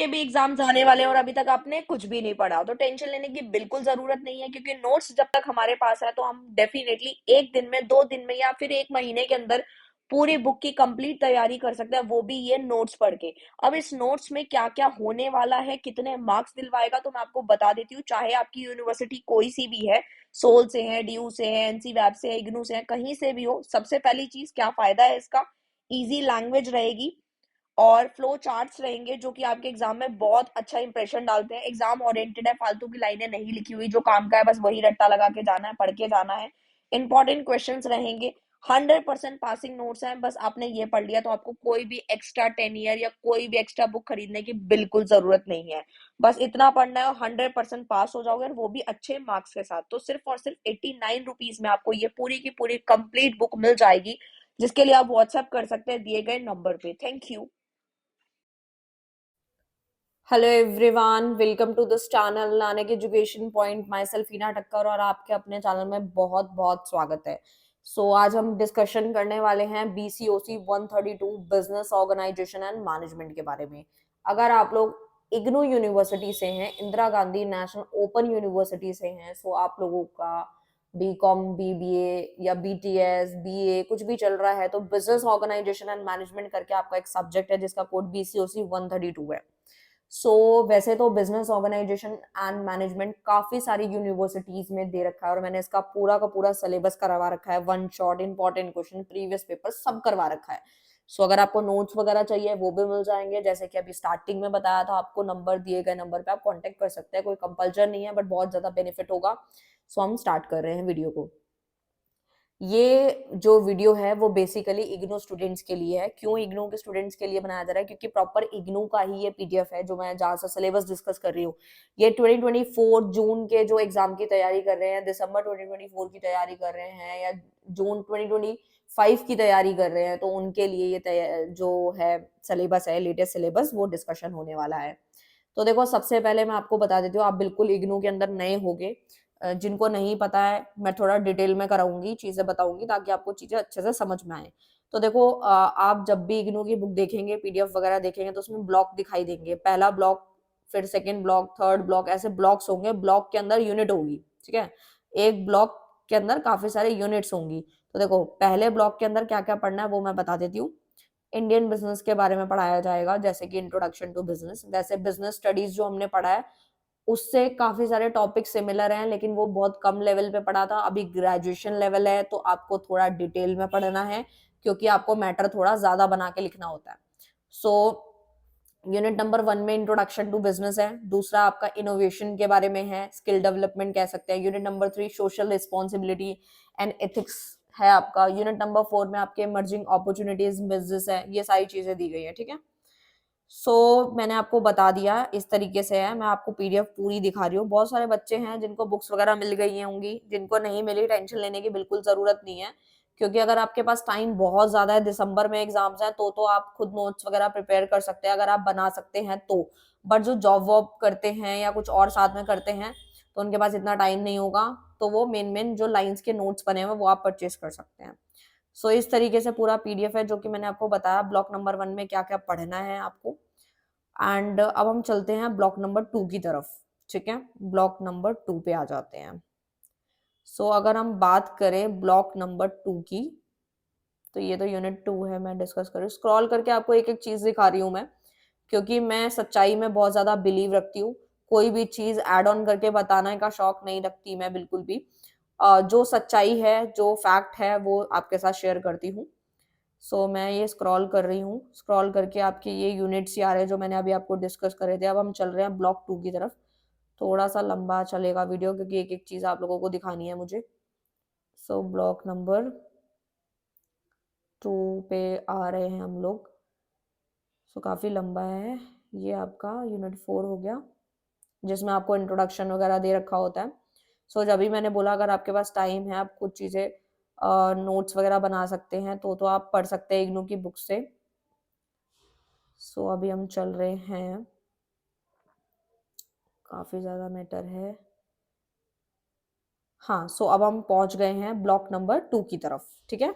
के भी एग्जाम्स आने वाले हैं और अभी तक आपने कुछ भी नहीं पढ़ा, तो टेंशन लेने की बिल्कुल जरूरत नहीं है, क्योंकि नोट्स जब तक हमारे पास है तो हम डेफिनेटली एक दिन में, 2 दिन में या फिर एक महीने के अंदर पूरी बुक की कंप्लीट तैयारी कर सकते हैं, वो भी ये नोट्स पढ़ के। अब इस नोट्स में क्या क्या होने वाला है, कितने मार्क्स दिलवाएगा, तो मैं आपको बता देती हूँ। चाहे आपकी यूनिवर्सिटी कोई सी भी है, सोल से है, ड्यू से है, एनसी वैब से है, इग्नू से है, कहीं से भी हो, सबसे पहली चीज क्या फायदा है इसका, इजी लैंग्वेज रहेगी और फ्लो चार्ट्स रहेंगे, जो कि आपके एग्जाम में बहुत अच्छा इंप्रेशन डालते हैं। एग्जाम ओरिएंटेड है, फालतू की लाइनें नहीं लिखी हुई, जो काम का है बस वही रट्टा लगा के जाना है, पढ़ के जाना है। इंपॉर्टेंट क्वेश्चंस रहेंगे, 100% पासिंग नोट्स हैं, बस आपने ये पढ़ लिया तो आपको कोई भी एक्स्ट्रा 10 ईयर या कोई भी एक्स्ट्रा बुक खरीदने की बिल्कुल जरूरत नहीं है। बस इतना पढ़ना है और 100% पास हो जाओगे, और वो भी अच्छे मार्क्स के साथ। तो सिर्फ और सिर्फ 89 रुपीज में आपको ये पूरी की पूरी कंप्लीट बुक मिल जाएगी, जिसके लिए आप व्हाट्सएप कर सकते हैं दिए गए नंबर पे। Thank you. Hello everyone, welcome to this channel Nanak education point. Myself Heena Thakkar और आपके अपने चैनल में बहुत बहुत स्वागत है। आज हम डिस्कशन करने वाले हैं BCOC 132 business organisation and management के बारे में। अगर आप लोग इग्नू यूनिवर्सिटी से हैं, Indira Gandhi national open university से हैं, आप लोगों का BCom, BBA या BTS, BA कुछ भी चल रहा है, तो बिजनेस ऑर्गेनाइजेशन एंड मैनेजमेंट करके आपका एक सब्जेक्ट है जिसका कोड BCOC 132 है। वैसे तो बिजनेस ऑर्गेनाइजेशन एंड मैनेजमेंट काफी सारी यूनिवर्सिटीज में दे रखा है और मैंने इसका पूरा का पूरा सिलेबस करवा रखा है, one shot, important question, previous paper सब करवा रखा है। अगर आपको नोट्स वगैरह चाहिए वो भी मिल जाएंगे, जैसे कि अभी स्टार्टिंग में बताया था आपको, नंबर दिए गए नंबर पे आप कांटेक्ट कर सकते हैं, कोई कंपल्जन नहीं है, बट बहुत ज्यादा बेनिफिट होगा। हम स्टार्ट कर रहे हैं वीडियो को। ये जो वीडियो है वो बेसिकली इग्नू स्टूडेंट्स के लिए है। क्यों इग्नू के स्टूडेंट्स के लिए बनाया जा रहा है? क्योंकि प्रॉपर इग्नू का ही ये पीडीएफ है जो मैं जहां से सिलेबस डिस्कस कर रही हूँ। ये 2024 जून के जो एग्जाम की तैयारी कर रहे हैं, दिसंबर 2024 की तैयारी कर रहे हैं, या जून 2025 की तैयारी कर रहे हैं, तो उनके लिए ये जो है सिलेबस है, लेटेस्ट सिलेबस, वो डिस्कशन होने वाला है। तो देखो, सबसे पहले मैं आपको बता देती हूँ, आप बिल्कुल इग्नू के अंदर नए होगे, जिनको नहीं पता है मैं थोड़ा डिटेल में कराऊंगी, चीजें बताऊंगी ताकि आपको चीजें अच्छे से समझ में आए। तो देखो, आप जब भी इग्नू की बुक देखेंगे, पीडीएफ वगैरह देखेंगे, तो उसमें ब्लॉक दिखाई देंगे। पहला ब्लॉक, फिर सेकंड ब्लॉक, थर्ड ब्लॉक, ऐसे ब्लॉक्स होंगे। ब्लॉक के अंदर यूनिट होगी, ठीक है। एक ब्लॉक के अंदर काफी सारे यूनिट्स होंगी। तो देखो, पहले ब्लॉक के अंदर क्या क्या पढ़ना है वो मैं बता देती हूँ। इंडियन बिजनेस के बारे में पढ़ाया जाएगा, जैसे कि इंट्रोडक्शन टू बिजनेस। वैसे बिजनेस स्टडीज जो हमने पढ़ा है उससे काफी सारे टॉपिक सिमिलर हैं, लेकिन वो बहुत कम लेवल पे पढ़ा था। अभी ग्रेजुएशन लेवल है तो आपको थोड़ा डिटेल में पढ़ना है, क्योंकि आपको मैटर थोड़ा ज्यादा बना के लिखना होता है। सो यूनिट नंबर 1 में इंट्रोडक्शन टू बिजनेस है। दूसरा आपका इनोवेशन के बारे में है, स्किल डेवलपमेंट कह सकते हैं। Unit number 3 social responsibility and ethics है आपका। यूनिट नंबर 4 में आपके इमर्जिंग अपॉर्चुनिटीज बिजनेस है। ये सारी चीजें दी गई है, ठीक है। मैंने आपको बता दिया, इस तरीके से है। मैं आपको पीडीएफ पूरी दिखा रही हूँ। बहुत सारे बच्चे हैं जिनको बुक्स वगैरह मिल गई होंगी, जिनको नहीं मिली टेंशन लेने की बिल्कुल जरूरत नहीं है, क्योंकि अगर आपके पास टाइम बहुत ज्यादा है, दिसंबर में एग्जाम्स हैं, तो आप खुद नोट्स वगैरह प्रिपेयर कर सकते हैं, अगर आप बना सकते हैं तो। बट जो जॉब वॉब करते हैं या कुछ और साथ में करते हैं, तो उनके पास इतना टाइम नहीं होगा, तो वो मेन मेन जो लाइंस के नोट्स बने हुए वो आप परचेज कर सकते हैं। इस तरीके से पूरा पीडीएफ है जो कि मैंने आपको बताया, ब्लॉक नंबर 1 में क्या क्या पढ़ना है आपको। एंड अब हम चलते हैं ब्लॉक नंबर 2 की तरफ, ठीक है। ब्लॉक नंबर 2 पे आ जाते हैं। अगर हम बात करें ब्लॉक नंबर 2 की, तो ये तो यूनिट 2 है, मैं डिस्कस कर रही हूँ। स्क्रॉल करके आपको एक एक चीज दिखा रही हूँ मैं, क्योंकि मैं सच्चाई में बहुत ज्यादा बिलीव रखती हूँ। कोई भी चीज एड ऑन करके बताने का शौक नहीं रखती मैं बिल्कुल भी। जो सच्चाई है, जो फैक्ट है, वो आपके साथ शेयर करती हूँ। मैं ये स्क्रॉल कर रही हूँ, स्क्रॉल करके आपके ये यूनिट्स ही आ रहे हैं जो मैंने अभी आपको डिस्कस करे थे। अब हम चल रहे हैं ब्लॉक 2 की तरफ। थोड़ा सा लंबा चलेगा वीडियो, क्योंकि एक एक चीज आप लोगों को दिखानी है मुझे। ब्लॉक नंबर 2 पे आ रहे हैं हम लोग। काफी लंबा है। ये आपका यूनिट 4 हो गया, जिसमें आपको इंट्रोडक्शन वगैरह दे रखा होता है। जब भी मैंने बोला, अगर आपके पास टाइम है, आप कुछ चीजें नोट्स वगैरह बना सकते हैं, तो आप पढ़ सकते हैं इग्नू की बुक से। अभी हम चल रहे हैं, काफी ज्यादा मैटर है। हाँ, अब हम पहुंच गए हैं ब्लॉक नंबर 2 की तरफ, ठीक है।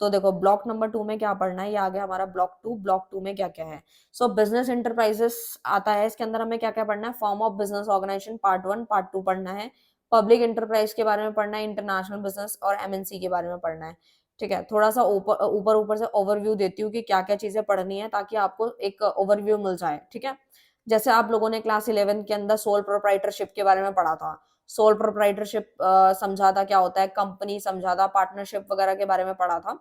तो देखो ब्लॉक नंबर 2 में क्या पढ़ना है, ये आ गया हमारा ब्लॉक 2 में क्या-क्या है। सो बिज़नेस एंटरप्राइजेस आता है, इसके अंदर हमें क्या-क्या पढ़ना है, form of business organisation part 1, part 2 पढ़ना है, पब्लिक एंटरप्राइज के बारे में पढ़ना है, इंटरनेशनल बिज़नेस और एमएनसी के बारे में पढ़ना है। ठीक है, थोड़ा-सा ऊपर-ऊपर से ओवरव्यू देती हूँ कि क्या-क्या चीज़ें पढ़नी है ताकि आपको एक ओवरव्यू मिल जाए, ठीक है? जैसे आप लोगों ने क्लास 11 के अंदर सोल प्रोप्राइटरशिप के बारे में पढ़ा था। सोल प्रोप्राइटरशिप समझा था क्या होता है, कंपनी समझा था, पार्टनरशिप वगैरह के बारे में पढ़ा था।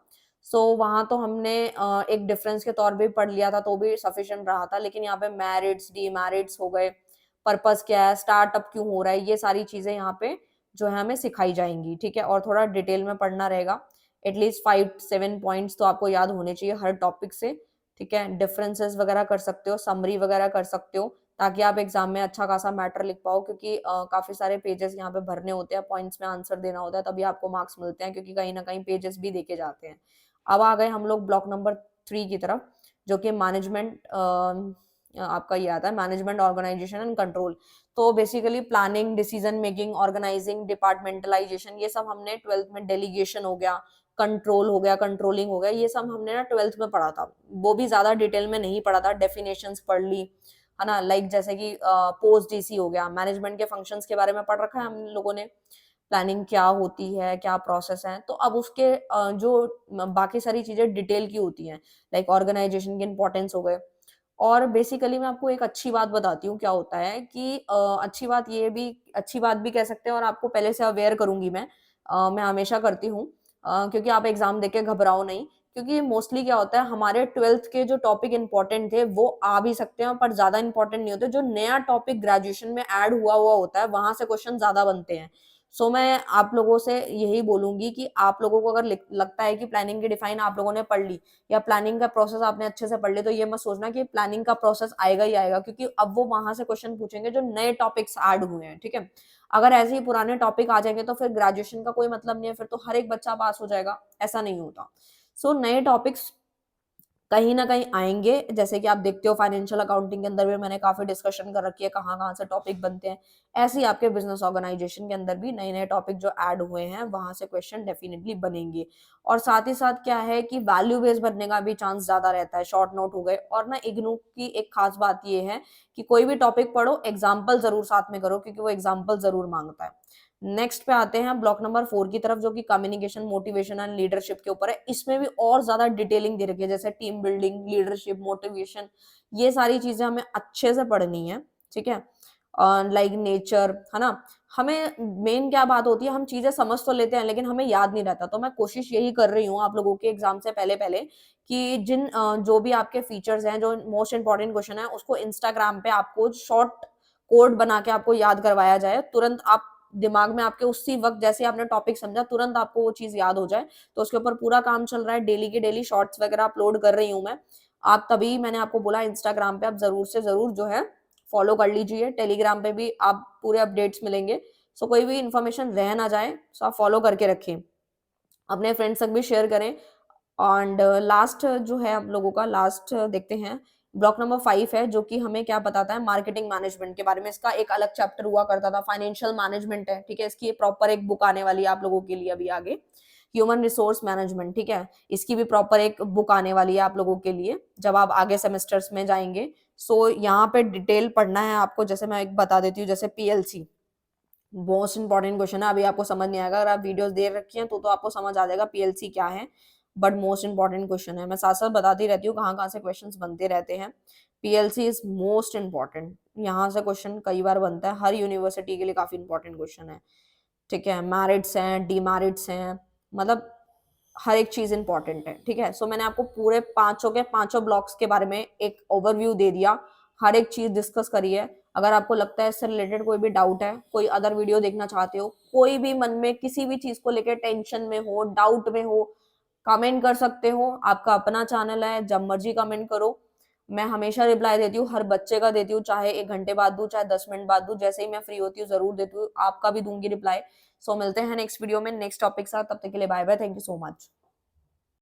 सो वहाँ तो हमने एक डिफरेंस के तौर पे पढ़ लिया था तो भी सफिशिएंट रहा था, लेकिन यहाँ पे मेरिट्स, डीमेरिट्स हो गए, पर्पस क्या है, स्टार्टअप क्यों हो रहा है, ये सारी चीज़ें यहाँ पे जो है हमें सिखाई जाएँगी, ठीक है? और थोड़ा डिटेल में पढ़ना रहेगा। एटलीस्ट 5-7 पॉइंट्स तो आपको याद होने चाहिए हर टॉपिक से, ठीक है? डिफरेंसेस वगैरह कर सकते हो, समरी वगैरह कर सकते हो, ताकि आप एग्ज़ाम में अच्छा खासा मैटर लिख पाओ क्योंकि काफ़ी सारे पेजेज़ यहाँ पे भरने होते हैं, पॉइंट्स में आंसर देना होता है, तभी आपको मार्क्स मिलते हैं क्योंकि कहीं न कहीं पेजेज़ भी देके जाते हैं। अब आ गए हम लोग ब्लॉक नंबर 3 की तरफ, जो कि मैनेजमेंट आपका ये आता है मैनेजमेंट, ऑर्गनाइज़ेशन एंड कंट्रोल। तो basically planning, decision making, organising, departmentalisation ये सब हमने 12th में डेलीगेशन हो गया, कंट्रोल हो गया, कंट्रोलिंग हो गया, ये सब हमने ना 12th में पढ़ा था। वो भी ज़्यादा डिटेल में नहीं पढ़ा था, डेफिनेशंस पढ़ ली, है ना? लाइक जैसे कि पोस्ट डीसी हो गया, मैनेजमेंट के फंक्शंस के बारे में पढ़ रखा है हम लोगों ने, प्लानिंग क्या होती है, क्या प्रोसेस है, तो अब उसके जो बाकी सारी चीज़ें डिटेल की होती हैं, लाइक ऑर्गेनाइजेशन के इम्पोर्टेंस हो गए। और बेसिकली मैं आपको एक अच्छी बात बताती हूँ क्या होता है कि अच्छी बात भी कह सकते हैं और आपको पहले से अवेयर करूँगी मैं हमेशा करती हूँ क्योंकि आप एग्ज़ाम देके घबराओ नहीं, क्योंकि मोस्टली क्या होता है हमारे 12th के जो टॉपिक इम्पोर्टेंट थे वो आ भी सकते हैं पर ज़्यादा इम्पोर्टेंट नहीं होते, जो नया टॉपिक ग्रेजुएशन में ऐड हुआ होता है वहाँ से क्वेश्चन ज़्यादा बनते हैं। सो मैं आप लोगों से यही बोलूँगी कि आप लोगों को अगर लगता है कि प्लानिंग की डिफाइन आप लोगों ने पढ़ ली या प्लानिंग का प्रोसेस आपने अच्छे से पढ़ लिया, तो ये मत सोचना कि प्लानिंग का प्रोसेस आएगा ही आएगा, क्योंकि अब वो वहां से क्वेश्चन पूछेंगे जो नए टॉपिक्स ऐड हुए हैं, ठीक है? अगर ऐसे ही पुराने टॉपिक आ जाएंगे तो फिर ग्रेजुएशन का कोई मतलब नहीं है, फिर तो हर एक बच्चा पास हो जाएगा, ऐसा नहीं होता। सो नए टॉपिक्स कहीं न कहीं आएँगे, जैसे कि आप देखते हो फाइनेंशियल अकाउंटिंग के अंदर भी मैंने काफ़ी डिस्कशन कर रखी है, कहाँ-कहाँ से टॉपिक बनते हैं। ऐसे ही आपके बिज़नेस ऑर्गनाइज़ेशन के अंदर भी नए-नए टॉपिक जो ऐड हुए हैं, वहाँ से क्वेश्चन डेफिनिटली बनेंगे। और साथ ही साथ क्या है कि वैल्यू बेस बनने का भी चांस ज़्यादा रहता है, शॉर्ट नोट हो गए। और ना इग्नू की एक खास बात ये है कि कोई भी टॉपिक पढ़ो, एग्ज़ाम्पल ज़रूर साथ में करो क्योंकि वो एग्ज़ाम्पल ज़रूर माँगता है। नेक्स्ट पे आते हैं ब्लॉक नंबर 4 की तरफ, जो कि कम्युनिकेशन, मोटिवेशन एंड लीडरशिप के ऊपर है। इसमें भी और ज़्यादा डिटेलिंग दे रखी है, जैसे टीम बिल्डिंग, लीडरशिप, मोटिवेशन, ये सारी चीज़ें हमें अच्छे से पढ़नी है, ठीक है? लाइक नेचर, है ना? हमें मेन क्या बात होती है, हम चीज़ें समझ तो लेते हैं लेकिन हमें याद नहीं रहता। तो मैं कोशिश यही कर रही हूँ आप लोगों के एग्ज़ाम से पहले-पहले कि जो भी आपके फीचर्स हैं, जो मोस्ट इम्पोर्टेंट क्वेश्चन है, उसको इंस्टाग्राम पे आपको शॉर्ट कोड बना के आपको याद करवाया जाए। तुरंत आप दिमाग में आपके उसी वक़्त जैसे आपने टॉपिक समझा तुरंत आपको वो चीज़ याद हो जाए, तो उसके ऊपर पूरा काम चल रहा है, डेली के डेली शॉर्ट्स वगैरह अपलोड कर रही हूँ मैं। आप तभी मैंने आपको बोला इंस्टाग्राम पे आप ज़रूर से ज़रूर जो है फॉलो कर लीजिए, टेलीग्राम पे भी आप पूरे अपडेट्स मिलेंगे। सो कोई भी इन्फॉर्मेशन रह ना जाए, सो आप फॉलो करके रखें। अपने फ्रेंड्स तक भी शेयर करें। एंड लास्ट जो है आप लोगों का लास्ट देखते हैं, ब्लॉक नंबर 5 है जो कि हमें क्या बताता है मार्केटिंग मैनेजमेंट के बारे में। इसका एक अलग चैप्टर हुआ करता था, फाइनेंशियल मैनेजमेंट है, ठीक है? इसकी प्रॉपर एक बुक आने वाली है आप लोगों के लिए अभी आगे, ह्यूमन रिसोर्स मैनेजमेंट, ठीक है? इसकी भी प्रॉपर एक बुक आने वाली है आप लोगों के लिए जब आप आगे सेमेस्टर्स में जाएंगे। सो यहाँ पे डिटेल पढ़ना है आपको, जैसे मैं एक बता देती हूँ, जैसे पीएलसी मोस्ट इंपॉर्टेंट क्वेश्चन है। अभी आपको समझ नहीं आएगा, अगर आप वीडियोस देख रखी हैं तो आपको समझ आ जाएगा पीएलसी क्या है, बट मोस्ट इंपॉर्टेंट क्वेश्चन है। मैं साथ-साथ बताती रहती हूँ कहाँ-कहाँ से क्वेश्चंस बनते रहते हैं। पीएलसी इज़ मोस्ट इंपॉर्टेंट, यहाँ से क्वेश्चन कई बार बनता है, हर यूनिवर्सिटी के लिए काफ़ी इंपॉर्टेंट क्वेश्चन है, ठीक है? मेरिट्स हैं, डीमेरिट्स हैं, मतलब हर एक चीज़ इंपॉर्टेंट है, ठीक है? सो मैंने आपको पूरे पाँचों के पाँचों ब्लॉक्स के बारे में एक ओवरव्यू दे दिया, हर एक चीज़ डिस्कस करी है। अगर आपको लगता है इससे रिलेटेड कोई भी डाउट है, कोई अदर वीडियो देखना चाहते हो, कोई भी मन में किसी भी चीज़ को लेके टेंशन में हो, डाउट में हो, कमेंट कर सकते हो। आपका अपना चैनल है, जब मर्ज़ी कमेंट करो। मैं हमेशा रिप्लाई देती हूँ, हर बच्चे का देती हूँ, चाहे 1 घंटे बाद दूँ, चाहे 10 मिनट बाद दूँ, जैसे ही मैं फ्री होती हूँ ज़रूर देती हूँ। आपका भी दूँगी रिप्लाई। सो मिलते हैं नेक्स्ट वीडियो में नेक्स्ट टॉपिक के साथ, तब तक के लिए bye bye, thank you so much.